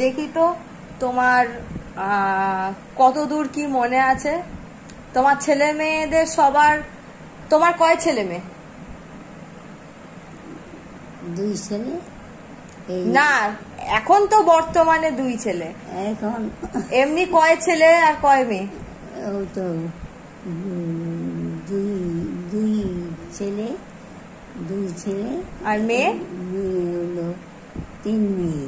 দেখি তো তোমার কত দূর কি মনে আছে। তোমার ছেলে মেয়েদের সবার, তোমার কয় ছেলে মেয়ে? 2 ছেলে। না, এখন তো বর্তমানে 2 ছেলে। এখন এমনি কয় ছেলে আর কয় মেয়ে? ওই তো দুই ছেলে, 2 ছেলে। আর মেয়ে? মেয়ে হলো 3 মেয়ে।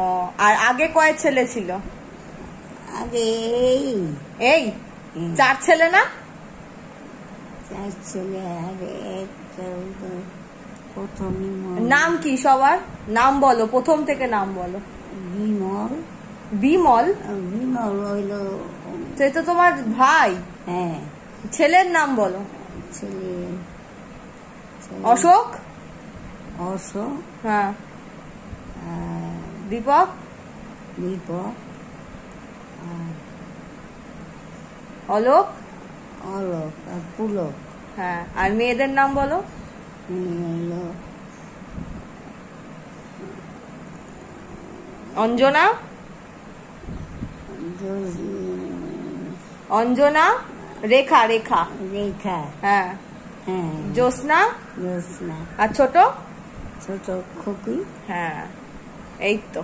ও, আর আগে কয় ছেলে ছিল? আগে এই 4 ছেলে না? 4 ছেলে। আগে একটা প্রথম নাম কি সবার? নাম বলো, প্রথম থেকে নাম বলো। বিমল। বিমল? বিমল হইল। সে তো তোমার ভাই। হ্যাঁ। ছেলের নাম বলো। ছেলে অশোক। অশোক। হ্যাঁ। দীপক। দীপক। অলোক। অলোক আর পুলক। হ্যাঁ, আর মেয়েদের নাম বলো। হলো অঞ্জনা। অঞ্জনা। রেখা। রেখা। রেখা। হ্যাঁ। হ্যাঁ। জ্যোৎস্না। জ্যোৎস্না। আর ছোট? ছোট খুকি। হ্যাঁ, এই তো।